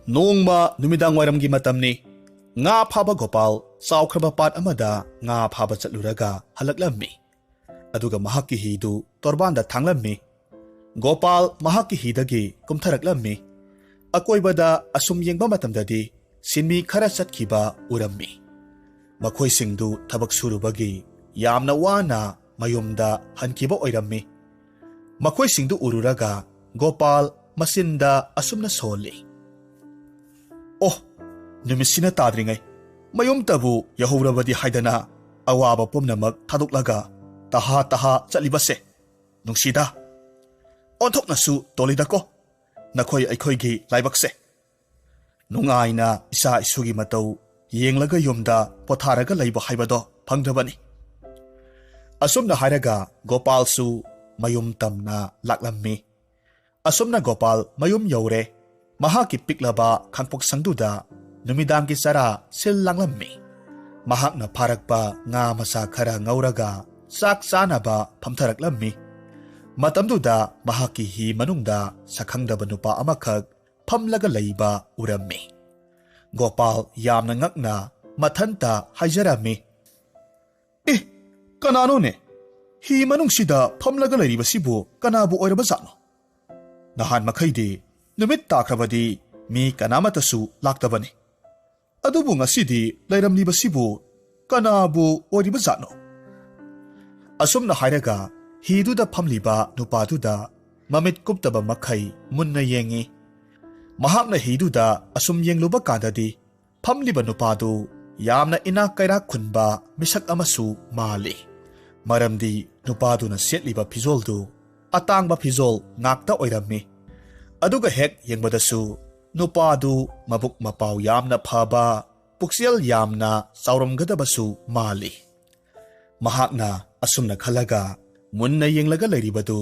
Nongma numidang wairamgi matamni nga phaba Gopal saukraba pat amada nga phaba chatluraga halaklammi aduga mahakki hidu torbanda thanglammi Gopal mahakki hidagi kumtharaklammi akoibada asum yengba matamdadi sinmi khara chatkhiba urammi makhoi singdu thabak surubagi yamna wana mayumda hankiba oirammi makhoi singdu ururaga Gopal masinda asumna soli Oh numisina tadringai mayum tabu yahurabadi haidana awaba pumnamak thaduklaga taha chalibase nungsida onthoknasu tolidako nakhoi aikhoigi laibakse nungaina isa isugi matau yenglaga yumda potharaga laiba haibado phangdabani asumna hairaga Gopal su mayum tamna laklammi asumna Gopal mayum yaure mahaki piklaba khangpok sangduda numidangi sara sil langlammi mahakna pharakpa nga masa khara ngauraga sak sanaba phamtharaklammi matamduda mahaki hi manungda sakhangdaba nupa amakhak phamlaga leiba urammi Gopal yamna ngakna mathanta haijarami kanano ne hi manungsida phamlaga leiribasibu kanabu oirabazano nahan makhaidi numit takrabadi mi kanamatasu laktabani adubu ngasidi leiramlibasibu kanabu oiribazano asumna hairaga hiduda phamliba nupaduda mamit kuptaba makhai munna yengi mahakna hiduda asum yengluba kadadi phamliba nupadu yamna ina kaira khunba misak amasu mali maramdi nupaduna setliba phizoldu atangba phizol ngakta oirammi aduga hek yengbadasu nupadu mabuk mapau yamna phaba puksel yamna sauramgadabasu mali mahakna asumna khalaga munna yenglaga leiribadu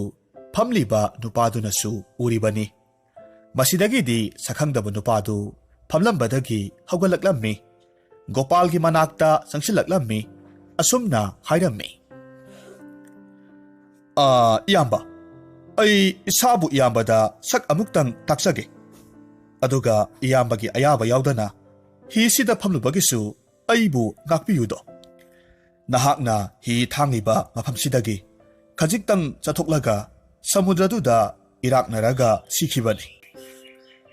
phamliba nupadunasu uribani masidagidi sakhangdaba nupadu phamlambadagi haugalaklammi Gopalgi manakta sangsilaklammi asumna hairammi iyamba ai isabu iyambada sak amuktang taksage aduga iyambagi ayaba yaudana hi sida phamlubagisu aibu ngakpiyudo nahakna hi thangiba mafamsidagi khajiktang chathoklaga samudraduda iraknaraga sikhibani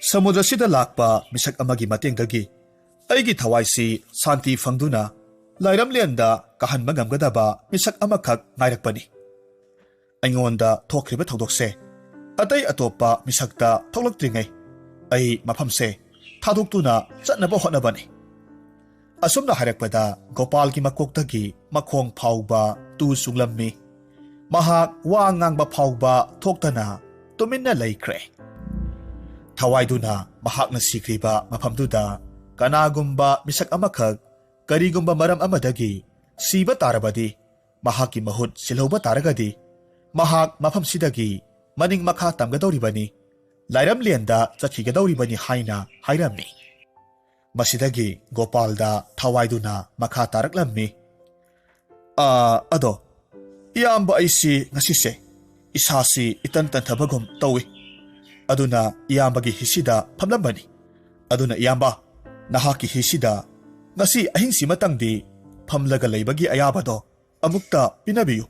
samudrasida lakpa misak amagi matengdagi aigi thawaisi santi fangduna lairamlianda kahanba ngamgadaba misak amakhak ngairakpani aingonda thokriba thodokse atai atopa misakta thoklaktringai ai mafamse thaduktuna chatnaba hotnabani asumna harakpada Gopalgi makoktagi makhong phauba tu sunglammi mahak wa ngangba phauba thoktana tuminna laikre thawaiduna mahakna sikriba mafamduda kanagumba misak amakhak karigumba maram amadagi siba tarabadi mahaki mahut silhoba taragadi mahak mafamsidagi maning makha tamgadawribani lairamlianda chakhigadawribani haina hairammi masidagi Gopalda thawaiduna makha taraklammi ado iyamba aisi ngasise isasi itan thabagum tawi aduna iyambagi hisida phamlambani aduna iyamba nahaki hisida ngasi ahingsi matangdi phamlaga leibagi ayabado amukta pinabiyu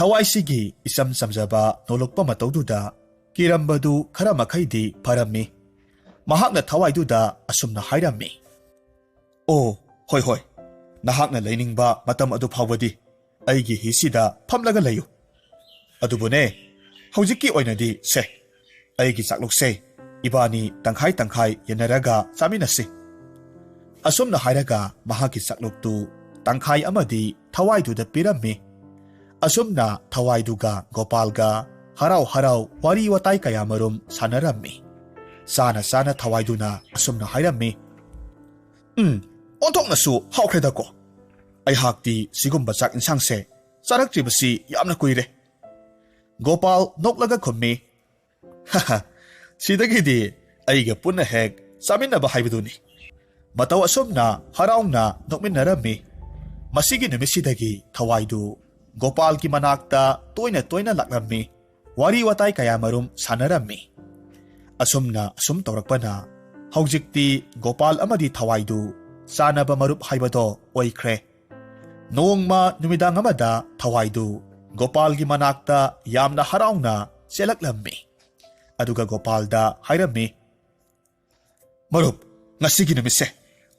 thawaisigi isam samjaba nolokpa mataududa kirambadu khara makhaidi pharammi mahakna thawaiduda asumna hairammi hoi nahakna leiningba matam adu phawadi aigi hisida phamlaga leyu adubune hojiki oinadi se aigi chaklukse ibani tangkhai yanaraga chaminasi asumna hairaga mahaki chakluktu tangkhai amadi thawaiduda pirammi asumna thawaiduga Gopalga harau wari watai kaya marum sanarammi sana thawaiduna asumna hairammi onthoknasu haukhredako ai hakti sigumba chak insangse charaktribasi yamna kuire Gopal noklaga khummi sidagidi aiga punna hek saminaba haibaduni mataw asumna harauna nokminnarammi masigi numisidagi thawaidu Gopalgi manakta toina laklammi wari watai kaya marum sanarammi asumna asum tawrakpana ꯍꯧꯖꯤꯛꯇꯤ ꯒꯣꯄꯥꯜ ꯑꯃꯗꯤ ꯊꯋꯥꯏꯗꯨ ꯆꯥꯅꯕ ꯃꯔꯨꯞ ꯍꯥꯏꯕꯗꯣ ꯑꯣꯏꯈ꯭ꯔꯦ꯫ ꯅꯣꯡꯃ ꯅꯨꯃꯤꯗꯥꯡ ꯑꯃꯗ ꯊꯋꯥꯏꯗꯨ ꯒꯣꯄꯥꯜꯒꯤ ꯃꯅꯥꯛꯇ ꯌꯥꯝꯅ ꯍꯔꯥꯎꯅ ꯆꯦꯜꯂꯛꯂꯝꯃꯤ꯫ ꯑꯗꯨꯒ ꯒꯣꯄꯥꯜꯗ ꯍꯥꯏꯔꯝꯃꯤ, ꯃꯔꯨꯞ, ꯉꯁꯤꯒꯤ ꯅꯨꯃꯤꯠꯁꯦ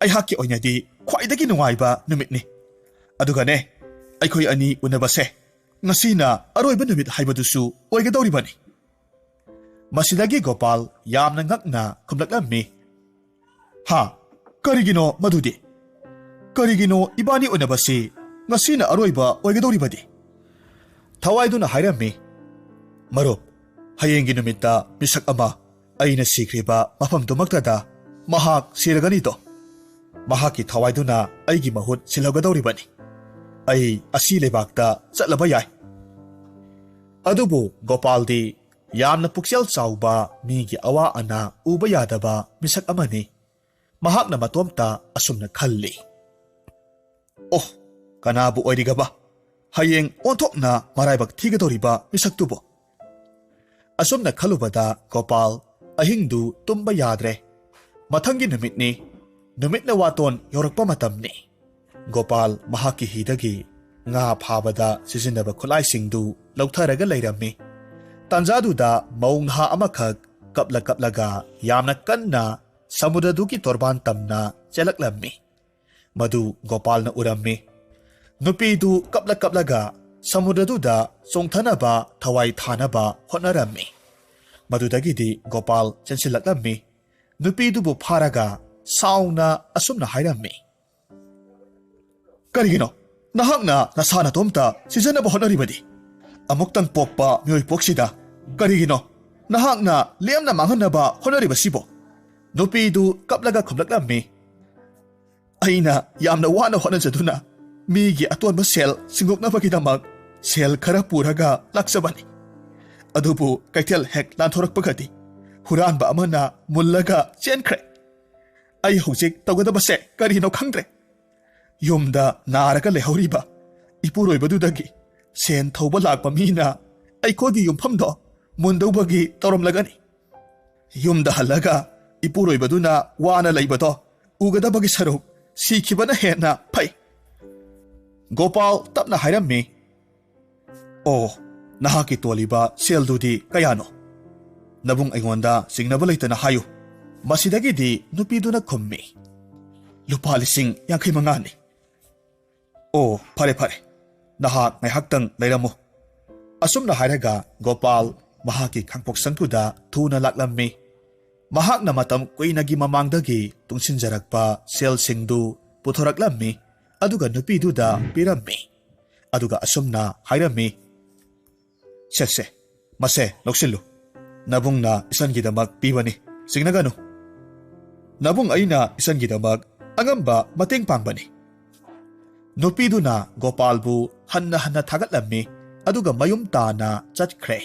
ꯑꯩꯍꯥꯛꯀꯤ ꯑꯣꯏꯅꯗꯤ ꯈ꯭ꯋꯥꯏꯗꯒꯤ ꯅꯨꯡꯉꯥꯏꯕ ꯅꯨꯃꯤꯠꯅꯤ꯫ ꯑꯗꯨꯒꯅꯦ, ꯑꯩꯈꯣꯏ ꯑꯅꯤ ꯎꯅꯕꯁꯦ ꯉꯁꯤꯅ ꯑꯔꯣꯏꯕ ꯅꯨꯃꯤꯠ ꯍꯥꯏꯕꯗꯨꯁꯨ ꯑꯣꯏꯒꯗꯧꯔꯤꯕꯅꯤ꯫ ꯃꯁꯤꯗꯒꯤ ꯒꯣꯄꯥꯜ ꯌꯥꯝꯅ ꯉꯛꯅ ꯈꯨꯝꯂꯛꯂꯝꯃꯤ, ꯍꯥ, ꯀꯔꯤꯒꯤꯅꯣ ꯃꯗꯨꯗꯤ? ꯀꯔꯤꯒꯤꯅꯣ ꯏꯕꯥꯅꯤ ꯎꯅꯕꯁꯤ ꯉꯁꯤꯅ ꯑꯔꯣꯏꯕ ꯑꯣꯏꯒꯗꯧꯔꯤꯕꯗꯤ? ꯊꯋꯥꯏꯗꯨꯅ ꯍꯥꯏꯔꯝꯃꯤ, ꯃꯔꯨꯞ, ꯍꯌꯦꯡꯒꯤ ꯅꯨꯃꯤꯠꯇ ꯃꯤꯁꯛ ꯑꯃ ꯑꯩꯅ ꯁꯤꯈ꯭ꯔꯤꯕ ꯃꯐꯝꯗꯨꯃꯛꯇꯗ ꯃꯍꯥꯛ ꯁꯤꯔꯒꯅꯤꯗꯣ꯫ ꯃꯍꯥꯛꯀꯤ ꯊꯋꯥꯏꯗꯨꯅ ꯑꯩꯒꯤ ꯃꯍꯨꯠ ꯁꯤꯜꯍꯧꯒꯗꯧꯔꯤꯕꯅꯤ꯫ ꯑꯩ ꯑꯁꯤ ꯂꯩꯕꯥꯛꯇ ꯆꯠꯂꯕ ꯌꯥꯏ꯫ ꯑꯗꯨꯕꯨ ꯒꯣꯄꯥꯜꯗꯤ ꯌꯥꯝꯅ ꯄꯨꯛꯆꯦꯜ ꯆꯥꯎꯕ ꯃꯤꯒꯤ ꯑꯋꯥ ꯑꯅꯥ ꯎꯕ ꯌꯥꯗꯕ ꯃꯤꯁꯛ ꯑꯃꯅꯤ꯫ ꯃꯍꯥꯛꯅ ꯃꯇꯣꯝꯇ ꯑꯁꯨꯝꯅ ꯈꯜꯂꯤ, ꯑꯣ, ꯀꯅꯥꯕꯨ ꯑꯣꯏꯔꯤꯒꯕ ꯍꯌꯦꯡ ꯑꯣꯟꯊꯣꯛꯅ ꯃꯔꯥꯏꯕꯛ ꯊꯤꯒꯗꯧꯔꯤꯕ ꯃꯤꯁꯛꯇꯨꯕꯨ? ꯑꯁꯨꯝꯅ ꯈꯜꯂꯨꯕꯗ ꯒꯣꯄꯥꯜ ꯑꯍꯤꯡꯗꯨ ꯇꯨꯝꯕ ꯌꯥꯗ꯭ꯔꯦ꯫ ꯃꯊꯪꯒꯤ ꯅꯨꯃꯤꯠꯅꯤ꯫ ꯅꯨꯃꯤꯠꯅ ꯋꯥꯇꯣꯟ ꯌꯧꯔꯛꯄ ꯃꯇꯝꯅꯤ꯫ ꯒꯣꯄꯥꯜ ꯃꯍꯥꯛꯀꯤ ꯍꯤꯗꯒꯤ ꯉꯥ ꯐꯥꯕꯗ ꯁꯤꯖꯤꯟꯅꯕ ꯈꯨꯠꯂꯥꯏꯁꯤꯡꯗꯨ ꯂꯧꯊꯔꯒ ꯂꯩꯔꯝꯃꯤ꯫ ꯇꯥꯟꯖꯥꯗꯨꯗ ꯃꯧ ꯅꯍꯥ ꯑꯃꯈꯛ ꯀꯞꯂꯒ ꯌꯥꯝꯅ ꯀꯟꯅ ꯁꯃꯨꯗ꯭ꯔꯗꯨꯒꯤ ꯇꯣꯔꯕꯥꯟ ꯇꯝꯅ ꯆꯦꯜꯂꯛꯂꯝꯃꯤ꯫ ꯃꯗꯨ ꯒꯣꯄꯥꯜꯅ ꯎꯔꯝꯃꯤ꯫ ꯅꯨꯄꯤꯗꯨ ꯀꯞꯂꯒ ꯁꯃꯨꯗ꯭ꯔꯗꯨꯗ ꯆꯣꯡꯊꯅꯕ ꯊꯋꯥꯏ ꯊꯥꯅꯕ ꯍꯣꯠꯅꯔꯝꯃꯤ꯫ ꯃꯗꯨꯗꯒꯤꯗꯤ ꯒꯣꯄꯥꯜ ꯆꯦꯟꯁꯤꯜꯂꯛꯂꯝꯃꯤ꯫ ꯅꯨꯄꯤꯗꯨꯕꯨ ꯐꯥꯔꯒ ꯁꯥꯎꯅ ꯑꯁꯨꯝꯅ ꯍꯥꯏꯔꯝꯃꯤ, ꯀꯔꯤꯒꯤꯅꯣ ꯅꯍꯥꯛꯅ ꯅꯁꯥ ꯅꯇꯣꯝꯇ ꯁꯤꯖꯤꯟꯅꯕ ꯍꯣꯠꯅꯔꯤꯕꯗꯤ? ꯑꯃꯨꯛꯇꯪ ꯄꯣꯛꯄ ꯃꯤꯑꯣꯏ ꯄꯣꯛꯁꯤꯗ ꯀꯔꯤꯒꯤꯅꯣ ꯅꯍꯥꯛꯅ ꯂꯦꯝꯅ ꯃꯥꯡꯍꯟꯅꯕ ꯍꯣꯠꯅꯔꯤꯕꯁꯤꯕꯣ? ꯅꯨꯄꯤꯗꯨ ꯀꯞꯂꯒ ꯈꯨꯝꯂꯛꯂꯝꯃꯤ, ꯑꯩꯅ ꯌꯥꯝꯅ ꯋꯥꯅ ꯍꯣꯠꯅꯖꯗꯨꯅ ꯃꯤꯒꯤ ꯑꯇꯣꯟꯕ ꯁꯦꯜ ꯁꯤꯡꯗꯣꯛꯅꯕꯒꯤꯗꯃꯛ ꯁꯦꯜ ꯈꯔ ꯄꯨꯔꯒ ꯂꯥꯛꯆꯕꯅꯤ꯫ ꯑꯗꯨꯕꯨ ꯀꯩꯊꯦꯜ ꯍꯦꯛ ꯂꯥꯟꯊꯣꯔꯛꯄꯒꯗꯤ ꯍꯨꯔꯥꯟꯕ ꯑꯃꯅ ꯃꯨꯜꯂꯒ ꯆꯦꯟꯈ꯭ꯔꯦ꯫ ꯑꯩ ꯍꯧꯖꯤꯛ ꯇꯧꯒꯗꯕꯁꯦ ꯀꯔꯤꯅꯣ ꯈꯪꯗ꯭ꯔꯦ꯫ ꯌꯨꯝꯗ ꯅꯥꯔꯒ ꯂꯩꯍꯧꯔꯤꯕ ꯏꯄꯨꯔꯣꯏꯕꯗꯨꯗꯒꯤ ꯁꯦꯟ ꯊꯧꯕ ꯂꯥꯛꯄ ꯃꯤꯅ ꯑꯩꯈꯣꯏꯒꯤ ꯌꯨꯝꯐꯝꯗꯣ ꯃꯨꯟꯗꯧꯕꯒꯤ ꯇꯧꯔꯝꯂꯒꯅꯤ꯫ ꯌꯨꯝꯗ ꯍꯜꯂꯒ ꯏꯄꯨꯔꯣꯏꯕꯗꯨꯅ ꯋꯥꯅ ꯂꯩꯕꯗꯣ ꯎꯒꯗꯕꯒꯤ ꯁꯔꯨꯛ ꯁꯤꯈꯤꯕꯅ ꯍꯦꯟꯅ ꯐꯩ꯫ ꯒꯣꯄꯥꯜ ꯇꯞꯅ ꯍꯥꯏꯔꯝꯃꯤ, ꯑꯣ, ꯅꯍꯥꯛꯀꯤ ꯇꯣꯜꯂꯤꯕ ꯁꯦꯜꯗꯨꯗꯤ ꯀꯌꯥꯅꯣ? ꯅꯕꯨꯡ ꯑꯩꯉꯣꯟꯗ ꯆꯤꯡꯅꯕ ꯂꯩꯇꯅ ꯍꯥꯏꯌꯨ꯫ ꯃꯁꯤꯗꯒꯤꯗꯤ ꯅꯨꯄꯤꯗꯨꯅ ꯈꯨꯝꯃꯤ, ꯂꯨꯄꯥ 50,000ꯅꯤ꯫ ꯑꯣ, ꯐꯔꯦ ꯐꯔꯦ, ꯅꯍꯥꯛ ꯉꯥꯏꯍꯥꯛꯇꯪ ꯂꯩꯔꯝꯃꯨ꯫ ꯑꯁꯨꯝꯅ ꯍꯥꯏꯔꯒ ꯒꯣꯄꯥꯜ ꯃꯍꯥꯛꯀꯤ ꯈꯥꯡꯄꯣꯛꯁꯪꯗꯨꯗ ꯊꯨꯅ ꯂꯥꯛꯂꯝꯃꯤ꯫ ꯃꯍꯥꯛꯅ ꯃꯇꯝ ꯀꯨꯏꯅꯒꯤ ꯃꯃꯥꯡꯗꯒꯤ ꯇꯨꯡꯁꯤꯟꯖꯔꯛꯄ ꯁꯦꯜꯁꯤꯡꯗꯨ ꯄꯨꯊꯣꯔꯛꯂꯝꯃꯤ꯫ ꯑꯗꯨꯒ ꯅꯨꯄꯤꯗꯨꯗ ꯄꯤꯔꯝꯃꯤ꯫ ꯑꯗꯨꯒ ꯑꯁꯨꯝꯅ ꯍꯥꯏꯔꯝꯃꯤ, ꯁꯦ, ꯃꯁꯦ ꯂꯧꯁꯤꯜꯂꯨ꯫ ꯅꯕꯨꯡꯅ ꯏꯆꯟꯒꯤꯗꯃꯛ ꯄꯤꯕꯅꯤ, ꯆꯤꯡꯅꯒꯅꯨ꯫ ꯅꯕꯨꯡ ꯑꯩꯅ ꯏꯆꯟꯒꯤꯗꯃꯛ ꯑꯉꯝꯕ ꯃꯇꯦꯡ ꯄꯥꯡꯕꯅꯤ꯫ ꯅꯨꯄꯤꯗꯨꯅ ꯒꯣꯄꯥꯜꯕꯨ ꯍꯟꯅ ꯍꯟꯅ ꯊꯥꯒꯠꯂꯝꯃꯤ꯫ ꯑꯗꯨꯒ ꯃꯌꯨꯝ ꯇꯥꯅ ꯆꯠꯈ꯭ꯔꯦ꯫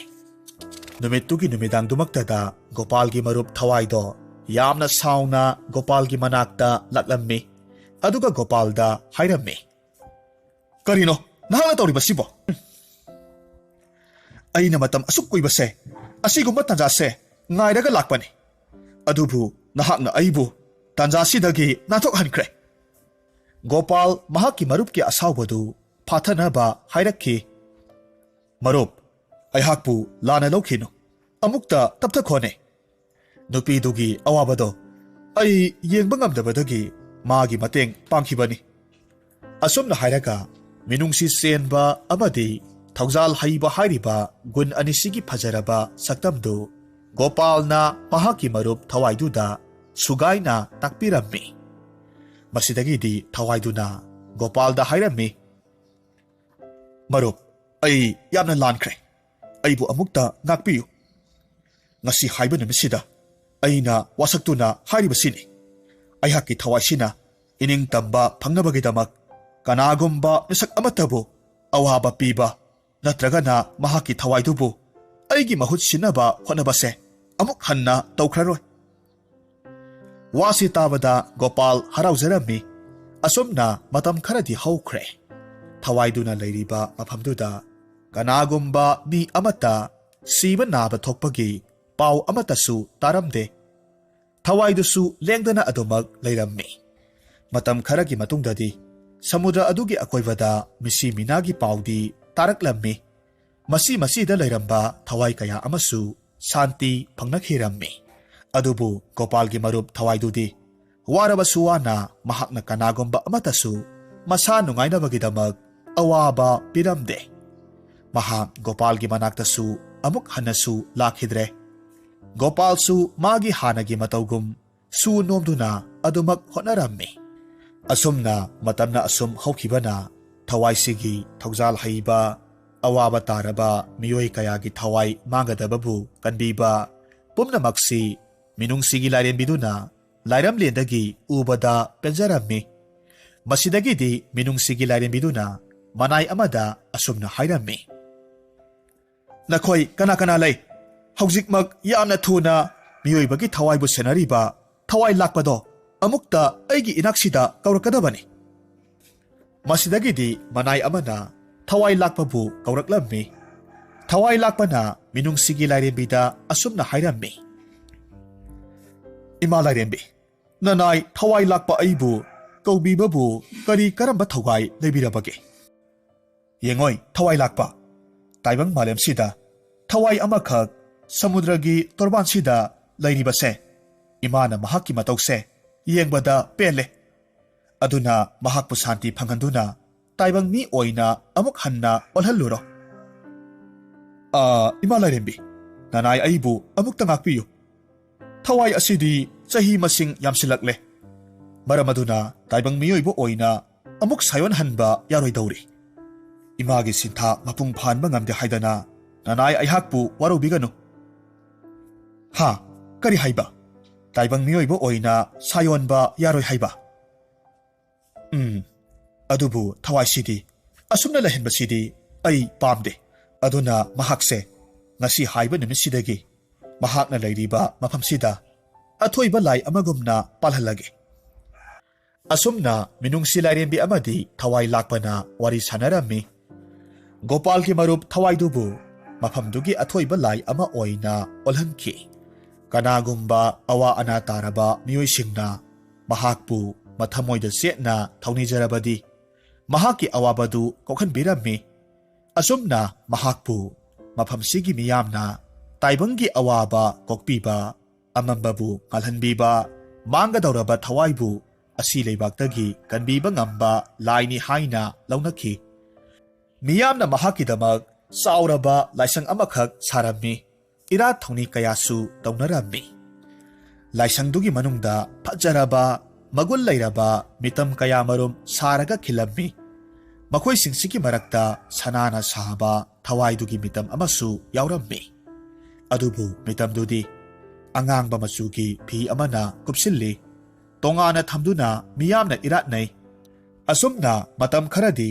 ꯅꯨꯃꯤꯠꯇꯨꯒꯤ ꯅꯨꯃꯤꯗꯥꯡꯗꯨꯃꯛꯇꯗ ꯒꯣꯄꯥꯜꯒꯤ ꯃꯔꯨꯞ ꯊꯋꯥꯏꯗꯣ ꯌꯥꯝꯅ ꯁꯥꯎꯅ ꯒꯣꯄꯥꯜꯒꯤ ꯃꯅꯥꯛꯇ ꯂꯥꯛꯂꯝꯃꯤ꯫ ꯑꯗꯨꯒ ꯒꯣꯄꯥꯜꯗ ꯍꯥꯏꯔꯝꯃꯤ, ꯀꯔꯤꯅꯣ ꯅꯍꯥꯛꯅ ꯇꯧꯔꯤꯕꯁꯤꯕꯣ? ꯑꯩꯅ ꯃꯇꯝ ꯑꯁꯨꯛ ꯀꯨꯏꯕꯁꯦ ꯑꯁꯤꯒꯨꯝꯕ ꯇꯥꯟꯖꯥꯁꯦ ꯉꯥꯏꯔꯒ ꯂꯥꯛꯄꯅꯤ꯫ ꯑꯗꯨꯕꯨ ꯅꯍꯥꯛꯅ ꯑꯩꯕꯨ ꯇꯥꯟꯖꯥꯁꯤꯗꯒꯤ ꯅꯥꯟꯊꯣꯛꯍꯟꯈ꯭ꯔꯦ꯫ ꯒꯣꯄꯥꯜ ꯃꯍꯥꯛꯀꯤ ꯃꯔꯨꯞꯀꯤ ꯑꯁꯥꯎꯕꯗꯨ ꯐꯥꯊꯅꯕ ꯍꯥꯏꯔꯛꯈꯤ, ꯃꯔꯨꯞ, ꯑꯩꯍꯥꯛꯄꯨ ꯂꯥꯟꯅ ꯂꯧꯈꯤꯅꯨ꯫ ꯑꯃꯨꯛꯇ ꯇꯞꯊꯈꯣꯅꯦ꯫ ꯅꯨꯄꯤꯗꯨꯒꯤ ꯑꯋꯥꯕꯗꯣ ꯑꯩ ꯌꯦꯡꯕ ꯉꯝꯗꯕꯗꯒꯤ ꯃꯥꯒꯤ ꯃꯇꯦꯡ ꯄꯥꯡꯈꯤꯕꯅꯤ꯫ ꯑꯁꯨꯝꯅ ꯍꯥꯏꯔꯒ ꯃꯤꯅꯨꯡꯁꯤ ꯆꯦꯟꯕ ꯑꯃꯗꯤ ꯊꯧꯖꯥꯜ ꯍꯩꯕ ꯍꯥꯏꯔꯤꯕ ꯒꯨꯟ ꯑꯅꯤꯁꯤꯒꯤ ꯐꯖꯔꯕ ꯁꯛꯇꯝꯗꯨ ꯒꯣꯄꯥꯜꯅ ꯃꯍꯥꯛꯀꯤ ꯃꯔꯨꯞ ꯊꯋꯥꯏꯗꯨꯗ ꯁꯨꯒꯥꯏꯅ ꯇꯥꯛꯄꯤꯔꯝꯃꯤ꯫ ꯃꯁꯤꯗꯒꯤꯗꯤ ꯊꯋꯥꯏꯗꯨꯅ ꯒꯣꯄꯥꯜꯗ ꯍꯥꯏꯔꯝꯃꯤ, ꯃꯔꯨꯞ, ꯑꯩ ꯌꯥꯝꯅ ꯂꯥꯟꯈ꯭ꯔꯦ꯫ ꯑꯩꯕꯨ ꯑꯃꯨꯛꯇ ꯉꯥꯛꯄꯤꯌꯨ꯫ ꯉꯁꯤ ꯍꯥꯏꯕ ꯅꯨꯃꯤꯠꯁꯤꯗ ꯑꯩꯅ ꯋꯥꯁꯛꯇꯨꯅ ꯍꯥꯏꯔꯤꯕꯁꯤꯅꯤ, ꯑꯩꯍꯥꯛꯀꯤ ꯊꯋꯥꯏꯁꯤꯅ ꯏꯅꯤꯡꯇꯝꯕ ꯐꯪꯅꯕꯒꯤꯗꯃꯛ ꯀꯅꯥꯒꯨꯝꯕ ꯃꯤꯁꯛ ꯑꯃꯠꯇꯕꯨ ꯑꯋꯥꯕ ꯄꯤꯕ ꯅꯠꯇ꯭ꯔꯒꯅ ꯃꯍꯥꯛꯀꯤ ꯊꯋꯥꯏꯗꯨꯕꯨ ꯑꯩꯒꯤ ꯃꯍꯨꯠ ꯁꯤꯟꯅꯕ ꯍꯣꯠꯅꯕꯁꯦ ꯑꯃꯨꯛ ꯍꯟꯅ ꯇꯧꯈ꯭ꯔꯔꯣꯏ꯫ ꯋꯥꯁꯤ ꯇꯥꯕꯗ ꯒꯣꯄꯥꯜ ꯍꯔꯥꯎꯖꯔꯝꯃꯤ꯫ ꯑꯁꯨꯝꯅ ꯃꯇꯝ ꯈꯔꯗꯤ ꯍꯧꯈ꯭ꯔꯦ꯫ ꯊꯋꯥꯏꯗꯨꯅ ꯂꯩꯔꯤꯕ ꯃꯐꯝꯗꯨꯗ ꯀꯅꯥꯒꯨꯝꯕ ꯃꯤ ꯑꯃꯠꯇ ꯁꯤꯕ ꯅꯥꯕ ꯊꯣꯛꯄꯒꯤ ꯄꯥꯎ ꯑꯃꯠꯇꯁꯨ ꯇꯥꯔꯝꯗꯦ꯫ ꯊꯋꯥꯏꯗꯨꯁꯨ ꯂꯦꯡꯗꯅ ꯑꯗꯨꯃꯛ ꯂꯩꯔꯝꯃꯤ꯫ ꯃꯇꯝ ꯈꯔꯒꯤ ꯃꯇꯨꯡꯗꯗꯤ ꯁꯃꯨꯗ꯭ꯔ ꯑꯗꯨꯒꯤ ꯑꯀꯣꯏꯕꯗ ꯃꯤꯁꯤ ꯃꯤꯅꯥꯒꯤ ꯄꯥꯎꯗꯤ ꯇꯥꯔꯛꯂꯝꯃꯤ꯫ ꯃꯁꯤꯗ ꯂꯩꯔꯝꯕ ꯊꯋꯥꯏ ꯀꯌꯥ ꯑꯃꯁꯨ ꯁꯥꯟꯇꯤ ꯐꯪꯅꯈꯤꯔꯝꯃꯤ꯫ ꯑꯗꯨꯕꯨ ꯒꯣꯄꯥꯜꯒꯤ ꯃꯔꯨꯞ ꯊꯋꯥꯏꯗꯨꯗꯤ ꯋꯥꯔꯕꯁꯨ ꯋꯥꯅ ꯃꯍꯥꯛꯅ ꯀꯅꯥꯒꯨꯝꯕ ꯑꯃꯠꯇꯁꯨ ꯃꯁꯥ ꯅꯨꯡꯉꯥꯏꯅꯕꯒꯤꯗꯃꯛ ꯑꯋꯥꯕ ꯄꯤꯔꯝꯗꯦ꯫ ꯃꯍꯥꯛ ꯒꯣꯄꯥꯜꯒꯤ ꯃꯅꯥꯛꯇꯁꯨ ꯑꯃꯨꯛ ꯍꯟꯅꯁꯨ ꯂꯥꯛꯈꯤꯗ꯭ꯔꯦ꯫ ꯒꯣꯄꯥꯜꯁꯨ ꯃꯥꯒꯤ ꯍꯥꯟꯅꯒꯤ ꯃꯇꯧꯒꯨꯝ ꯁꯨ ꯅꯣꯝꯗꯨꯅ ꯑꯗꯨꯃꯛ ꯍꯣꯠꯅꯔꯝꯃꯤ꯫ ꯑꯁꯨꯝꯅ ꯃꯇꯝꯅ ꯑꯁꯨꯝ ꯍꯧꯈꯤꯕꯅ ꯊꯋꯥꯏꯁꯤꯒꯤ ꯊꯧꯖꯥꯜ ꯍꯩꯕ ꯑꯋꯥꯕ ꯇꯥꯔꯕ ꯃꯤꯑꯣꯏ ꯀꯌꯥꯒꯤ ꯊꯋꯥꯏ ꯃꯥꯡꯒꯗꯕꯕꯨ ꯀꯟꯕꯤꯕ ꯄꯨꯝꯅꯃꯛꯁꯤ ꯃꯤꯅꯨꯡꯁꯤꯒꯤ ꯂꯥꯏꯔꯦꯝꯕꯤꯗꯨꯅ ꯂꯥꯏꯔꯝꯂꯦꯟꯗꯒꯤ ꯎꯕꯗ ꯄꯦꯟꯖꯔꯝꯃꯤ꯫ ꯃꯁꯤꯗꯒꯤꯗꯤ ꯃꯤꯅꯨꯡꯁꯤꯒꯤ ꯂꯥꯏꯔꯦꯝꯕꯤꯗꯨꯅ ꯃꯅꯥꯏ ꯑꯃꯗ ꯑꯁꯨꯝꯅ ꯍꯥꯏꯔꯝꯃꯤ, "ꯅꯈꯣꯏ ꯀꯅꯥ ꯀꯅꯥ ꯂꯩ? ꯍꯧꯖꯤꯛꯃꯛ ꯌꯥꯝꯅ ꯊꯨꯅ ꯃꯤꯑꯣꯏꯕꯒꯤ ꯊꯋꯥꯏꯕꯨ ꯁꯦꯟꯅꯔꯤꯕ ꯊꯋꯥꯏ ꯂꯥꯛꯄꯗꯣ ꯑꯃꯨꯛꯇ ꯑꯩꯒꯤ ꯏꯅꯥꯛꯁꯤꯗ ꯀꯧꯔꯛꯀꯗꯕꯅꯤ." ꯃꯁꯤꯗꯒꯤꯗꯤ ꯃꯅꯥꯏ ꯑꯃꯅ ꯊꯋꯥꯏ ꯂꯥꯛꯄꯕꯨ ꯀꯧꯔꯛꯂꯝꯃꯤ꯫ ꯊꯋꯥꯏ ꯂꯥꯛꯄꯅ ꯃꯤꯅꯨꯡꯁꯤꯒꯤ ꯂꯥꯏꯔꯦꯝꯕꯤꯗ ꯑꯁꯨꯝꯅ ꯍꯥꯏꯔꯝꯃꯤ, "ꯏꯃꯥ ꯂꯥꯏꯔꯦꯝꯕꯤ, ꯅꯅꯥꯏ ꯊꯋꯥꯏ ꯂꯥꯛꯄ ꯑꯩꯕꯨ ꯀꯧꯕꯤꯕꯕꯨ ꯀꯔꯤ ꯀꯔꯝꯕ ꯊꯧꯒꯥꯏ ꯂꯩꯕꯤꯔꯕꯒꯦ? ꯌꯦꯡꯉꯣꯏ ꯊꯋꯥꯏ ꯂꯥꯛꯄ, ꯇꯥꯏꯕꯪ ꯃꯥꯂꯦꯝꯁꯤꯗ ꯊꯋꯥꯏ ꯑꯃꯈꯛ ꯁꯃꯨꯗ꯭ꯔꯒꯤ ꯇꯣꯔꯕꯥꯟꯁꯤꯗ ꯂꯩꯔꯤꯕꯁꯦ ꯏꯃꯥꯅ ꯃꯍꯥꯛꯀꯤ ꯃꯇꯧꯁꯦ ꯌꯦꯡꯕꯗ ꯄꯦꯜꯂꯦ꯫ ꯑꯗꯨꯅ ꯃꯍꯥꯛꯄꯨ ꯁꯥꯟꯇꯤ ꯐꯪꯍꯟꯗꯨꯅ ꯇꯥꯏꯕꯪ ꯃꯤ ꯑꯣꯏꯅ ꯑꯃꯨꯛ ꯍꯟꯅ ꯑꯣꯜꯍꯜꯂꯨꯔꯣ." "ꯏꯃꯥ ꯂꯥꯏꯔꯦꯝꯕꯤ, ꯅꯅꯥꯏ ꯑꯩꯕꯨ ꯑꯃꯨꯛꯇ ꯉꯥꯛꯄꯤꯌꯨ꯫ ꯊꯋꯥꯏ ꯑꯁꯤꯗꯤ ꯆꯍꯤ ꯃꯁꯤꯡ ꯌꯥꯝꯁꯤꯜꯂꯛꯂꯦ꯫ ꯃꯔꯝ ꯑꯗꯨꯅ ꯇꯥꯏꯕꯪ ꯃꯤꯑꯣꯏꯕ ꯑꯣꯏꯅ ꯑꯃꯨꯛ ꯁꯥꯌꯣꯟꯍꯟꯕ ꯌꯥꯔꯣꯏꯗꯧꯔꯤ꯫ ꯏꯃꯥꯒꯤ ꯁꯤꯟꯊꯥ ꯃꯄꯨꯡ ꯐꯥꯍꯟꯕ ꯉꯝꯗꯦ ꯍꯥꯏꯗꯅ ꯅꯅꯥꯏ ꯑꯩꯍꯥꯛꯄꯨ ꯋꯥꯔꯧꯕꯤꯒꯅꯨ." "ꯍꯥ, ꯀꯔꯤ ꯍꯥꯏꯕ? ꯇꯥꯏꯕꯪ ꯃꯤꯑꯣꯏꯕ ꯑꯣꯏꯅ ꯁꯥꯌꯣꯟꯕ ꯌꯥꯔꯣꯏ ꯍꯥꯏꯕ?" "ꯑꯗꯨꯕꯨ ꯊꯋꯥꯏꯁꯤꯗꯤ ꯑꯁꯨꯝꯅ ꯂꯩꯍꯟꯕꯁꯤꯗꯤ ꯑꯩ ꯄꯥꯝꯗꯦ꯫ ꯑꯗꯨꯅ ꯃꯍꯥꯛꯁꯦ ꯉꯁꯤ ꯍꯥꯏꯕ ꯅꯨꯃꯤꯠꯁꯤꯗꯒꯤ ꯃꯍꯥꯛꯅ ꯂꯩꯔꯤꯕ ꯃꯐꯝꯁꯤꯗ ꯑꯊꯣꯏꯕ ꯂꯥꯏ ꯑꯃꯒꯨꯝꯅ ꯄꯥꯜꯍꯜꯂꯒꯦ." ꯑꯁꯨꯝꯅ ꯃꯤꯅꯨꯡꯁꯤ ꯂꯥꯏꯔꯦꯝꯕꯤ ꯑꯃꯗꯤ ꯊꯋꯥꯏ ꯂꯥꯛꯄꯅ ꯋꯥꯔꯤ ꯁꯥꯅꯔꯝꯃꯤ꯫ ꯒꯣꯄꯥꯜꯒꯤ ꯃꯔꯨꯞ ꯊꯋꯥꯏꯗꯨꯕꯨ ꯃꯐꯝꯗꯨꯒꯤ ꯑꯊꯣꯏꯕ ꯂꯥꯏ ꯑꯃ ꯑꯣꯏꯅ ꯑꯣꯜꯍꯟꯈꯤ꯫ ꯀꯅꯥꯒꯨꯝꯕ ꯑꯋꯥ ꯑꯅꯥ ꯇꯥꯔꯕ ꯃꯤꯑꯣꯏꯁꯤꯡꯅ ꯃꯍꯥꯛꯄꯨ ꯃꯊꯃꯣꯏꯗ ꯆꯦꯠꯅ ꯊꯧꯅꯤꯖꯔꯕꯗꯤ ꯃꯍꯥꯛꯀꯤ ꯑꯋꯥꯕꯗꯨ ꯀꯣꯛꯍꯟꯕꯤꯔꯝꯃꯤ꯫ ꯑꯁꯨꯝꯅ ꯃꯍꯥꯛꯄꯨ ꯃꯐꯝꯁꯤꯒꯤ ꯃꯤꯌꯥꯝꯅ ꯇꯥꯏꯕꯪꯒꯤ ꯑꯋꯥꯕ ꯀꯣꯛꯄꯤꯕ, ꯑꯃꯝꯕꯕꯨ ꯉꯥꯜꯍꯟꯕꯤꯕ, ꯃꯥꯡꯒꯗꯧꯔꯕ ꯊꯋꯥꯏꯕꯨ ꯑꯁꯤ ꯂꯩꯕꯥꯛꯇꯒꯤ ꯀꯟꯕꯤꯕ ꯉꯝꯕ ꯂꯥꯏꯅꯤ ꯍꯥꯏꯅ ꯂꯧꯅꯈꯤ꯫ ꯃꯤꯌꯥꯝꯅ ꯃꯍꯥꯛꯀꯤꯗꯃꯛ ꯆꯥꯎꯔꯕ ꯂꯥꯏꯁꯪ ꯑꯃꯈꯛ ꯁꯥꯔꯝꯃꯤ꯫ ꯏꯔꯥꯠ ꯊꯧꯅꯤ ꯀꯌꯥꯁꯨ ꯇꯧꯅꯔꯝꯃꯤ꯫ ꯂꯥꯏꯁꯪꯗꯨꯒꯤ ꯃꯅꯨꯡꯗ ꯐꯖꯔꯕ ꯃꯒꯨꯟ ꯂꯩꯔꯕ ꯃꯤꯇꯝ ꯀꯌꯥꯃꯔꯨꯝ ꯁꯥꯔꯒ ꯈꯤꯜꯂꯝꯃꯤ꯫ ꯃꯈꯣꯏꯁꯤꯡꯁꯤꯒꯤ ꯃꯔꯛꯇ ꯁꯅꯥꯅ ꯁꯥꯕ ꯊꯋꯥꯏꯗꯨꯒꯤ ꯃꯤꯇꯝ ꯑꯃꯁꯨ ꯌꯥꯎꯔꯝꯃꯤ꯫ ꯑꯗꯨꯕꯨ ꯃꯤꯇꯝꯗꯨꯗꯤ ꯑꯉꯥꯡꯕ ꯃꯆꯨꯒꯤ ꯐꯤ ꯑꯃꯅ ꯀꯨꯞꯁꯤꯜꯂꯤ꯫ ꯇꯣꯉꯥꯟꯅ ꯊꯝꯗꯨꯅ ꯃꯤꯌꯥꯝꯅ ꯏꯔꯥꯠꯅꯩ꯫ ꯑꯁꯨꯝꯅ ꯃꯇꯝ ꯈꯔꯗꯤ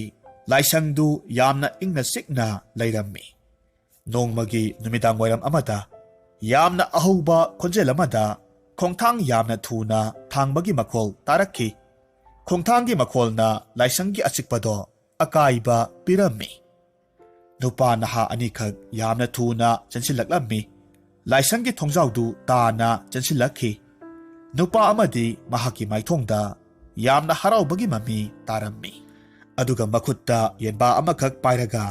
ꯂꯥꯏꯁꯪꯗꯨ ꯌꯥꯝꯅ ꯏꯪꯅ ꯆꯤꯛꯅ ꯂꯩꯔꯝꯃꯤ꯫ ꯅꯣꯡꯃꯒꯤ ꯅꯨꯃꯤꯗꯥꯡ ꯋꯥꯏꯔꯝ ꯑꯃꯗ ꯌꯥꯝꯅ ꯑꯍꯧꯕ ꯈꯣꯟꯖꯦꯜ ꯑꯃꯗ ꯈꯣꯡꯊꯥꯡ ꯌꯥꯝꯅ ꯊꯨꯅ ꯊꯥꯡꯕꯒꯤ ꯃꯈꯣꯜ ꯇꯥꯔꯛꯈꯤ꯫ ꯈꯣꯡꯊꯥꯡꯒꯤ ꯃꯈꯣꯜꯅ ꯂꯥꯏꯁꯪꯒꯤ ꯑꯆꯤꯛꯄꯗꯣ ꯑꯀꯥꯏꯕ ꯄꯤꯔꯝꯃꯤ꯫ ꯅꯨꯄꯥ ꯅꯍꯥ ꯑꯅꯤꯈꯛ ꯌꯥꯝꯅ ꯊꯨꯅ ꯆꯪꯁꯤꯜꯂꯛꯂꯝꯃꯤ꯫ ꯂꯥꯏꯁꯪꯒꯤ ꯊꯣꯡꯖꯥꯎꯗꯨ ꯇꯥꯅ ꯆꯪꯁꯤꯜꯂꯛꯈꯤ꯫ ꯅꯨꯄꯥ ꯑꯃꯗꯤ ꯃꯍꯥꯛꯀꯤ ꯃꯥꯏꯊꯣꯡꯗ ꯌꯥꯝꯅ ꯍꯔꯥꯎꯕꯒꯤ ꯃꯃꯤ ꯇꯥꯔꯝꯃꯤ꯫ ꯑꯗꯨꯒ ꯃꯈꯨꯠꯇ ꯌꯦꯟꯕꯥ ꯑꯃꯈꯛ ꯄꯥꯏꯔꯒ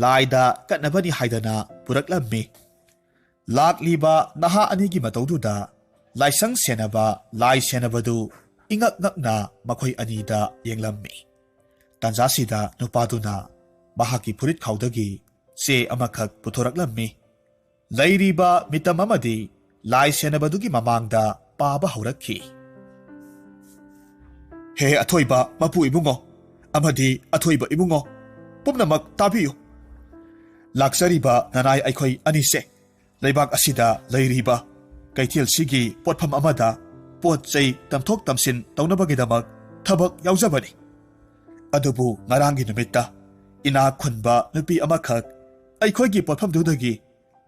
ꯂꯥꯏꯗ ꯀꯠꯅꯕꯅꯤ ꯍꯥꯏꯗꯅ ꯄꯨꯔꯛꯂꯝꯃꯤ꯫ ꯂꯥꯛꯂꯤꯕ ꯅꯍꯥ ꯑꯅꯤꯒꯤ ꯃꯇꯧꯗꯨꯗ ꯂꯥꯏꯁꯪ ꯁꯦꯟꯅꯕ ꯂꯥꯏ ꯁꯦꯟꯅꯕꯗꯨ ꯏꯉꯛ ꯉꯛꯅ ꯃꯈꯣꯏ ꯑꯅꯤꯗ ꯌꯦꯡꯂꯝꯃꯤ꯫ ꯇꯥꯟꯖꯥꯁꯤꯗ ꯅꯨꯄꯥꯗꯨꯅ ꯃꯍꯥꯛꯀꯤ ꯐꯨꯔꯤꯠ ꯈꯥꯎꯗꯒꯤ ꯆꯦ ꯑꯃꯈꯛ ꯄꯨꯊꯣꯔꯛꯂꯝꯃꯤ꯫ ꯂꯩꯔꯤꯕ ꯃꯤꯇꯝ ꯑꯃꯗꯤ ꯂꯥꯏ ꯁꯦꯟꯅꯕꯗꯨꯒꯤ ꯃꯃꯥꯡꯗ ꯄꯥꯕ ꯍꯧꯔꯛꯈꯤ꯫ "ꯍꯦ ꯑꯊꯣꯏꯕ ꯃꯄꯨ ꯏꯕꯨꯡꯉꯣ ꯑꯃꯗꯤ ꯑꯊꯣꯏꯕ ꯏꯕꯨꯡꯉꯣ, ꯄꯨꯝꯅꯃꯛ ꯇꯥꯕꯤꯌꯨ꯫ ꯂꯥꯛꯆꯔꯤꯕ ꯅꯅꯥꯏ ꯑꯩꯈꯣꯏ ꯑꯅꯤꯁꯦ ꯂꯩꯕꯥꯛ ꯑꯁꯤꯗ ꯂꯩꯔꯤꯕ ꯀꯩꯊꯦꯜꯁꯤꯒꯤ ꯄꯣꯠꯐꯝ ꯑꯃꯗ ꯄꯣꯠ ꯆꯩ ꯇꯝꯊꯣꯛ ꯇꯝꯁꯤꯟ ꯇꯧꯅꯕꯒꯤꯗꯃꯛ ꯊꯕꯛ ꯌꯥꯎꯖꯕꯅꯤ꯫ ꯑꯗꯨꯕꯨ ꯉꯔꯥꯡꯒꯤ ꯅꯨꯃꯤꯠꯇ ꯏꯅꯥꯛ ꯈꯨꯟꯕ ꯅꯨꯄꯤ ꯑꯃꯈꯛ ꯑꯩꯈꯣꯏꯒꯤ ꯄꯣꯠꯐꯝꯗꯨꯗꯒꯤ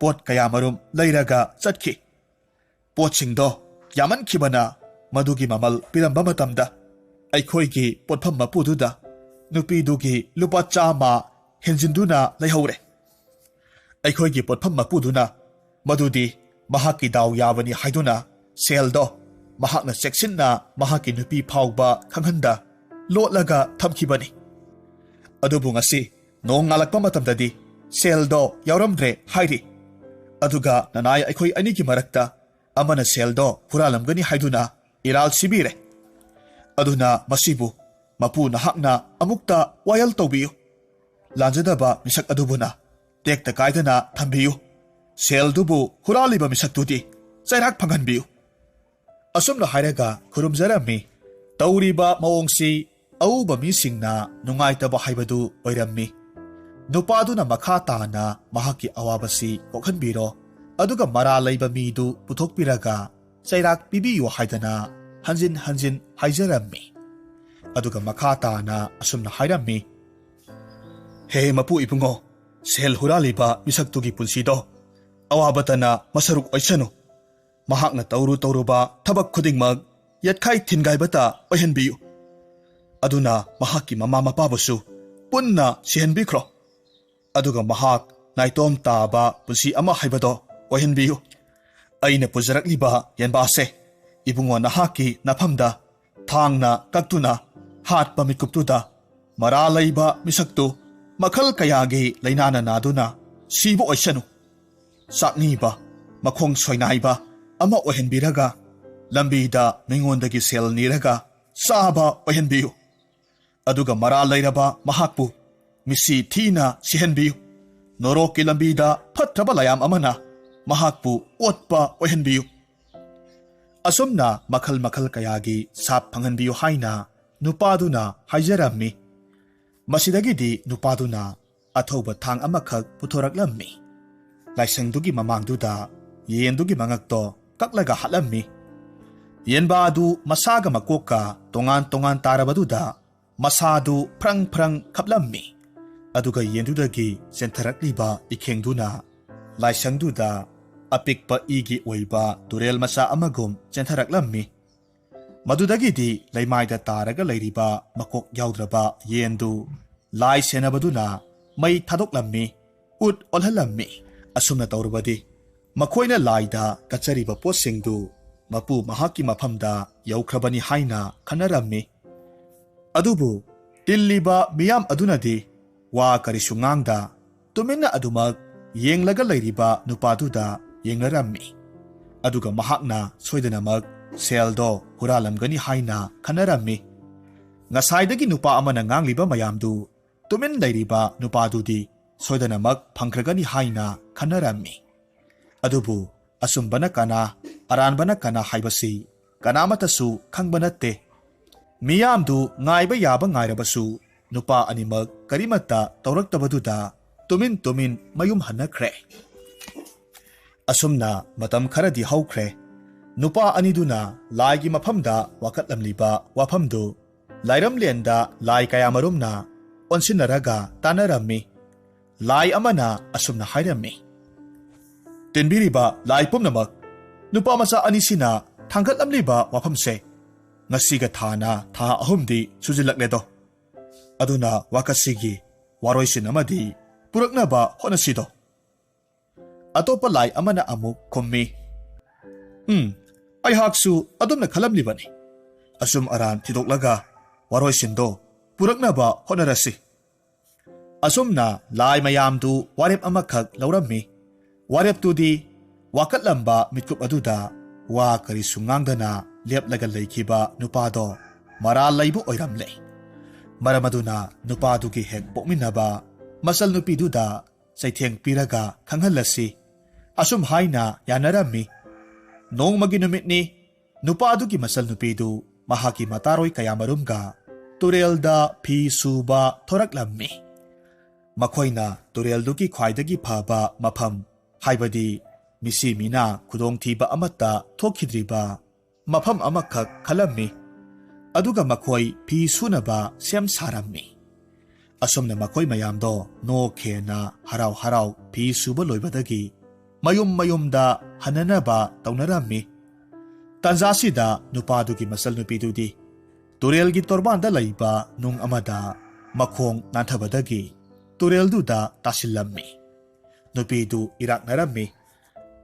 ꯄꯣꯠ ꯀꯌꯥꯃꯔꯨꯝ ꯂꯩꯔꯒ ꯆꯠꯈꯤ꯫ ꯄꯣꯠꯁꯤꯡꯗꯣ ꯌꯥꯝꯃꯟꯈꯤꯕꯅ ꯃꯗꯨꯒꯤ ꯃꯃꯜ ꯄꯤꯔꯝꯕ ꯃꯇꯝꯗ ꯑꯩꯈꯣꯏꯒꯤ ꯄꯣꯠꯐꯝ ꯃꯄꯨꯗꯨꯗ ꯅꯨꯄꯤꯗꯨꯒꯤ ꯂꯨꯄꯥ 100 ꯍꯦꯟꯖꯤꯟꯗꯨꯅ ꯂꯩꯍꯧꯔꯦ꯫ ꯑꯩꯈꯣꯏꯒꯤ ꯄꯣꯠꯐꯝ ꯃꯄꯨꯗꯨꯅ ꯃꯗꯨꯗꯤ ꯃꯍꯥꯛꯀꯤ ꯗꯥꯎ ꯌꯥꯕꯅꯤ ꯍꯥꯏꯗꯨꯅ ꯁꯦꯜꯗꯣ mahakna cheksinna mahaki nupi phawba khanghanda lotlaga thamkhibani adubu ngasi nong ngalakpa matamdadi seldo yauramdre hairi aduga nanai aikhoi ani ki marakta amana seldo huralamgani haiduna iral sibire aduna masibu mapu nahakna amukta wayal tawbiyu lanjadaba misak adubuna tekta kaidana thambiyu seldubu huraliba misaktudi chairak phanganbiyu asumna hairaga khurumjarami tawriba mawongsi auba misingna nungaitaba haibadu oirammi nupaduna makha tana mahaki awabasi kokhanbiro aduga mara laiba midu puthokpiraga chairak pibiyu haidana hanjin hanjin haijarammi aduga makha tana asumna hairammi he mapu ibungo sel huraliba misaktugi pulsido awabatana masaruk oisanu mahakna tawruba thabak khudingmak yatkhai thingaibata ohenbiyu aduna mahaki mama mapabasu punna sihenbikhro aduga mahak naitom taba pusi ama haibado ohenbiyu aina pujarakliba yanbase ibungo nahaki nafamda thangna kaktuna hat pamikuptuda mara laiba misaktu makhal kayagi lainana naduna sibu oisanu sakniba makhong soinaiba ama ohenbiraga lambida mingondagi sel niraga saba ohenbiyu aduga mara lairaba mahakpu misi thina sihenbiyu noroki lambida phatraba layam amana mahakpu otpa ohenbiyu asumna makhal makhal kayagi sap phanganbiyu haina nupaduna haijarammi masidagidi nupaduna athoba thang amakhak puthoraklammi laisangdugi mamangduda yendugi mangakto kaklaga halammi yenba adu masaga makoka tongan tarabaduda masadu prang khaplammi aduga yendudagi sentharakliba ikhengduna laisangduda apikpa igi oiba turel masa amagum sentharaklammi madudagidi laimaida taraga lairiba makok yaudraba yendu lai senabaduna mai thadoklammi ut olhalammi asumna tawrubadi makoina laida kachariba posingdu mapu mahaki mafamda yaukrabani haina khanarammi adubu tilliba miyam adunadi wa karisungangda tuminna adumak yenglaga lairiba nupaduda yengnarammi aduga mahakna soidanamak seldo huralamgani haina khanarammi ngasaidagi nupa amana ngangliba mayamdu tumin lairiba nupadudi soidanamak phangkragani haina khanarammi adubu asumbana kana aranbana kana haibasi kanamatasu khangbanate miyamdu ngaiba yaba ngairabasu nupa animak karimata tawraktabaduda tumin mayum hanakre asumna matam kharadi haukre nupa aniduna laigi mafamda wakatlamliba wafamdu lairamlenda lai kayamarumna onsinaraga tanarammi lai amana asumna hairammi tenbiriba lai pumnamak nupa masa anisina thangkatlamliba wafamse ngasiga thana tha ahumdi sujilakledo aduna wakasigi waroisin amadi puraknaba honasido atopa lai amana amuk khommi aihaksu adumna khalamlibani asum aran thidoklaga waroisindo puraknaba honarasi asumna lai mayamdu warep amakhak laurammi warep tudi wakatlamba mitkup aduda wa kari sungangdana leplaga leikiba nupado mara laibu oiramle maramaduna nupadugi hek pokminaba masal nupiduda saitheng piraga khanghalasi asum haina yanarami nongmagi numitni nupadugi masal nupidu mahaki mataroi kayamarumga turelda phi suba thoraklammi makhoina tureldugi khwaidagi phaba mafam haibadi misi mina khudong thiba amata thokhidriba mafam amakhak khalammi aduga makhoi phi sunaba sem sarammi asomna makhoi mayamdo no khena harau phi suba loibadagi mayum da hananaba taunarammi tanjasida nupadugi masal nupidudi turelgi torbanda laiba nung amada makhong nanthabadagi turelduda tasillammi nupidu iraknarammi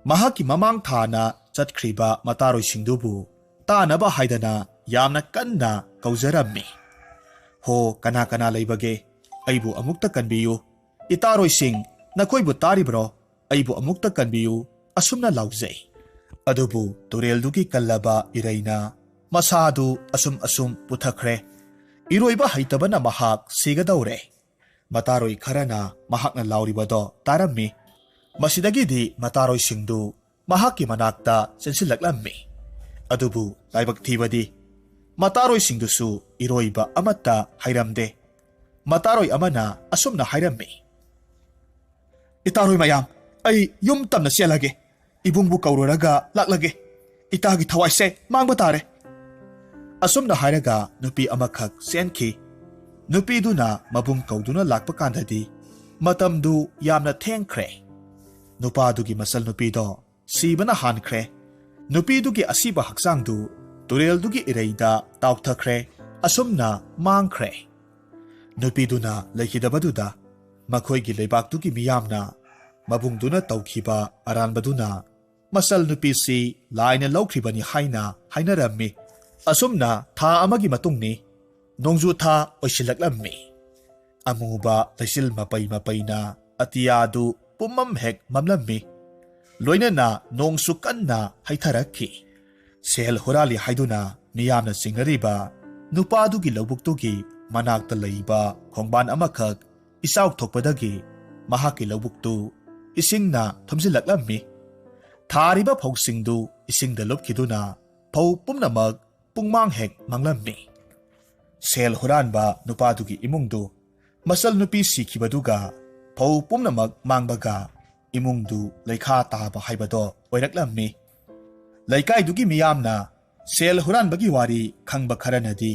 mahaki mamang thana chatkriba mataroi singdubu तानबा हाइदना यामना कन्ना कौजरम्मी हो कना कना लेबगे अइबु अमुक्ता कनबियु इतारोइसिंग नखोइबु तारिब्रो अइबु अमुक्ता कनबियु असुमना लाउजै अदुबु तुरेलदुगी कल्लबा इरैना मसादु assume पुथखरे इरोइबा हैतबना महाक सिगदौरे मतारोइ Kharna महाकना लाउरिबदो तारम्मी मसिदगिदि मतारोइसिंगदु महाकि मनाक्ता चेंसिलक्लम्मी अदुबु लाइबक थीबदि मतारोइसिंगदुसु इरोइबा अमत्ता हैरमदे मतारोइ अमना असुमना हैरम्मी इतारोइ मयाम अई yum तमना सेलगे इबुंगबु कौरोरगा लाक्लगे इतागी थवाइसे मांगबा तारे असुमना हायरगा नुपी अमखक सेनखी नुपीदुना मबुंग कौदुना Lhakpa कांददि मतमदु यामना थेंखरे नुपादुगी muscle नुपीदो सीबना हानखरे नुपीदुगी असीबा हक्सांगदु तुरेलदुगी इरैदा ताउथखरे असुमना मांगखरे नुपीदुना लेखिदबदुदा मखोइगी लेबाक्तुगी मियामना मबुंगदुना तौखिबा अरानबदुना muscle नुपीसी लाइना लौखरिबनी हाइना हाइनरम्मी असुमना था अमगी मतुंगनी नोंजु था ओइसिलक्लम्मी अमुबा लैसिल मपै मपैना अतियादु पुमम हेक ममलम्मी लोइनना नोंसु कन्ना हैथरखी सेल हुराली हाइदुना मियामना सिंगरिबा नुपादुगी लौबुक्तुगी मनाक्ता लैबा खोंबान अमखक इसाउ थोकपदगी महाकी लौबुक्तु इसिंगना थमजिलक्लम्मी थारिबा फौसिंगदु इसिंगदा लुपखिदुना फौ पुमनमक पुंगमांग हेक मंगलम्मी सेल हुरानबा नुपादुगी इमुंगदु मसल नुपी सिखिबदुगा फौ पुमनमक मांगबगा इमुंगदु लेखा ताबा हाइबदो ओइरक्लम्मी लैकाइदुगी मियामना सेल हुरानबगी वारी खंगबा खरनदी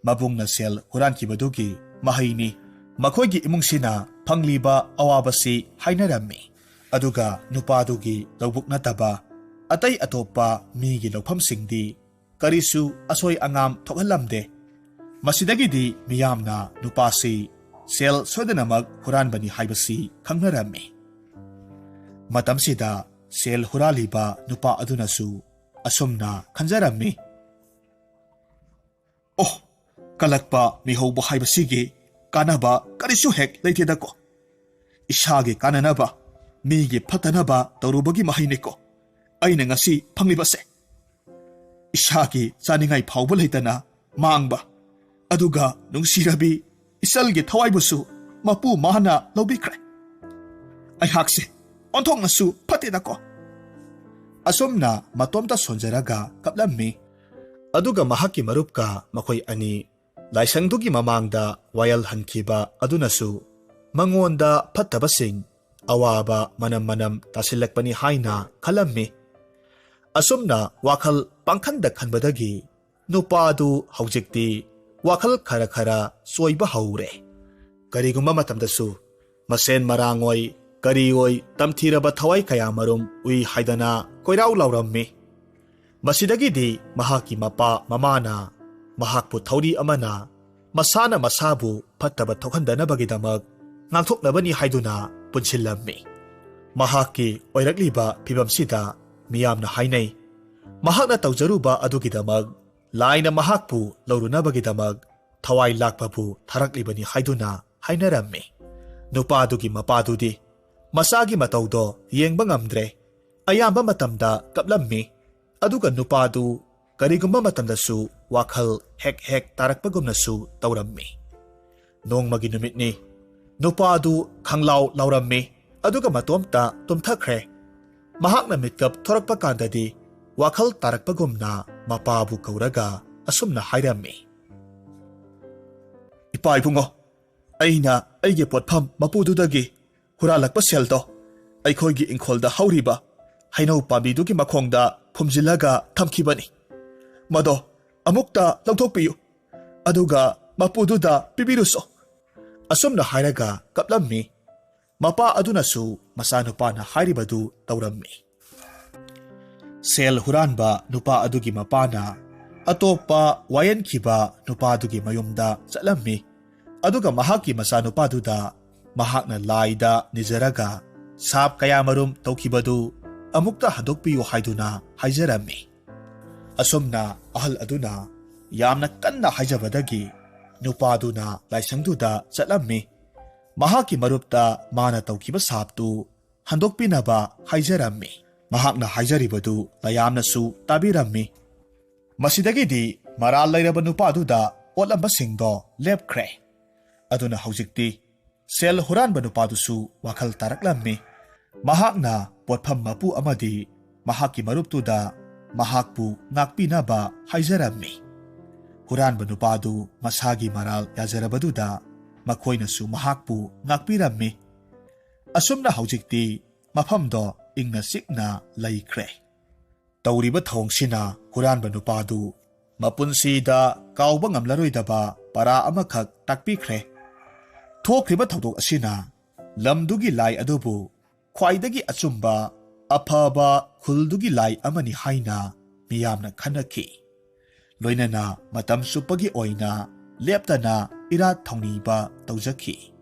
मबुंगना सेल हुरानखिबदुगी महैनी मखोइगी इमुंगसिना फंगलिबा अवाबसी हाइनरम्मी अदुगा नुपादुगी लौबुक नतबा अतै अतोप्पा मीगी लौफमसिंगदी करिसु असोय अंगाम थोकहलमदे मसिदगिदी मियामना नुपासी सेल सोदनमक हुरानबनी हाइबसी खंगनरम्मी मतमसिदा सेल हुरालिबा नुपा अदुनसु असुमना खंजरम्मी ओह कलक्पा मिहौबा हाइबसिगी कानबा करिसु हेक लेथेदको इसागे काननबा मीगे फतनबा तौरुबगी महिनेको अइना ngasi फंगलिबसे इसागी चानिंगाई फाउबा लेतना मांगबा अदुगा नुंसिरबी इसलगे थवाइबुसु मपु माहना लौबिख्रे अइहाकसे ओंथोंगसु फतेदको असुमना मतोमता सोंजरगा कपलम्मी अदुगा महाकी मरुपका मखोय अनि लाइसंगदुगी ममांगदा वायल हनखिबा अदुनसु मंगोंदा फत्तबसिंग अवाबा मनम तासिलक्पनी हाइना खलम्मी असुमना वाखल पांखंदा खनबदगी नुपादु हौजिक्ति वाखल खरा खरा सोइबा हौरे करिगुम्बा मतमदसु मसेन मरांगोय करिओय तमथिरबा थवाई कया मरुम उइ हाइदना कोइराउ लाउरम्मी मसिदगिदी महाकी मपा ममाना महाकपु थौरी अमना मसाना मसाबु फत्तबा थोखंदनबगिदमक ngangthoknabani haiduna punsillammi mahaki oirakliba phibamsida miyamna hainai mahakna tawjaruba adugidamak laina mahakpu laurunabagidamag thawai lakpabu tharaklibani haiduna hainarammi nupadugi mapadudi masagi matawdo yengba ngamdre ayamba matamda kaplammi aduga nupadu karigumba matamdasu wakhal hek tarakpagumnasu tawrammi nongmagi numitni नुपादु खंगलाउ लाउरम्मी अदुगा मतोमता तुमथखरे महाकना मिटकप थोरकपा कांददी वाखल तारकपगुमना मपाबु कौरगा असुमना हाइरम्मी इपा इबुंगो अइना अइगे पोटफम मपुदुदगी हुरालकपा सेलदो अइखोइगी इंखोलदा हौरिबा हैनौ पाबिदुगी मखोंगदा फुमजिलगा थमखिबनी मदो अमुक्ता लौथोकपियु अदुगा मपुदुदा पिबिरुसो असुमना हाइरगा कपलम्मी मपा अदुनसु मसानुपाना हाइरिबदु तौरम्मी सेल हुरानबा नुपा अदुगी मपाना अतोप्पा वायनखिबा नुपा अदुगी मयुमदा चलम्मी अदुगा महाकी मसानुपादुदा महाकना लाइदा निजरगा साप कयामरुम तौखिबदु अमुक्ता हदोकपियु हाइदुना हाइजरम्मी ꯑꯁꯨꯝꯅ ꯑꯍꯜ ꯑꯗꯨꯅ ꯌꯥꯝꯅ ꯀꯟꯅ ꯍꯥꯏꯖꯕꯗꯒꯤ ꯅꯨꯄꯥꯗꯨꯅ ꯂꯥꯏꯁꯪꯗꯨꯗ ꯆꯠꯂꯝꯃꯤ꯫ ꯃꯍꯥꯛꯀꯤ ꯃꯔꯨꯞꯇ ꯃꯥꯅ ꯇꯧꯈꯤꯕ ꯁꯥꯞꯇꯨ ꯍꯟꯗꯣꯛꯄꯤꯅꯕ ꯍꯥꯏꯖꯔꯝꯃꯤ꯫ ꯃꯍꯥꯛꯅ ꯍꯥꯏꯖꯔꯤꯕꯗꯨ ꯃꯌꯥꯝꯅꯁꯨ ꯇꯥꯕꯤꯔꯝꯃꯤ꯫ ꯃꯁꯤꯗꯒꯤꯗꯤ ꯃꯔꯥꯜ ꯂꯩꯔꯕ ꯅꯨꯄꯥꯗꯨꯗ ꯑꯣꯠꯂꯝꯕꯁꯤꯡꯗꯣ ꯂꯦꯞꯈ꯭ꯔꯦ꯫ ꯑꯗꯨꯅ ꯍꯧꯖꯤꯛꯇꯤ ꯁꯦꯜ ꯍꯨꯔꯥꯟꯕ ꯅꯨꯄꯥꯗꯨꯁꯨ ꯋꯥꯈꯜ ꯇꯥꯔꯛꯂꯝꯃꯤ꯫ ꯃꯍꯥꯛꯅ ꯄꯣꯠꯐꯝ ꯃꯄꯨ ꯑꯃꯗꯤ ꯃꯍꯥꯛꯀꯤ ꯃꯔꯨꯞꯇꯨꯗ ꯃꯍꯥꯛꯄꯨ ꯉꯥꯛꯄꯤꯅꯕ ꯍꯥꯏꯖꯔꯝꯃꯤ꯫ ꯍꯨꯔꯥꯟꯕ ꯅꯨꯄꯥꯗꯨ ꯃꯁꯥꯒꯤ ꯃꯔꯥꯜ ꯌꯥꯖꯔꯕꯗꯨꯗ ꯃꯈꯣꯏꯅꯁꯨ ꯃꯍꯥꯛꯄꯨ ꯉꯥꯛꯄꯤꯔꯝꯃꯤ꯫ ꯑꯁꯨꯝꯅ ꯍꯧꯖꯤꯛꯇꯤ ꯃꯐꯝꯗꯣ ꯏꯪꯅ ꯆꯤꯛꯅ ꯂꯩꯈ꯭ꯔꯦ꯫ ꯇꯧꯔꯤꯕ ꯊꯧꯑꯣꯡꯁꯤꯅ ꯍꯨꯔꯥꯟꯕ ꯅꯨꯄꯥꯗꯨ ꯃꯄꯨꯟꯁꯤꯗ ꯀꯥꯎꯕ ꯉꯝꯂꯔꯣꯏꯗꯕ ꯄꯔꯥ ꯑꯃꯈꯛ ꯇꯥꯛꯄꯤꯈ꯭ꯔꯦ꯫ ꯊꯣꯛꯈ꯭ꯔꯤꯕ ꯊꯧꯗꯣꯛ ꯑꯁꯤꯅ ꯂꯝꯗꯨꯒꯤ ꯂꯥꯏ ꯑꯗꯨꯕꯨ ꯈ꯭ꯋꯥꯏꯗꯒꯤ ꯑꯆꯨꯝꯕ ꯑꯐꯕ ꯈꯨꯜꯗꯨꯒꯤ ꯂꯥꯏ ꯑꯃꯅꯤ ꯍꯥꯏꯅ ꯃꯤꯌꯥꯝꯅ ꯈꯟꯅꯈꯤ꯫ ꯂꯣꯏꯅꯅ ꯃꯇꯝ ꯆꯨꯞꯄꯒꯤ ꯑꯣꯏꯅ ꯂꯦꯞꯇꯅ ꯏꯔꯥꯠ ꯊꯧꯅꯤꯕ ꯇꯧꯖꯈꯤ꯫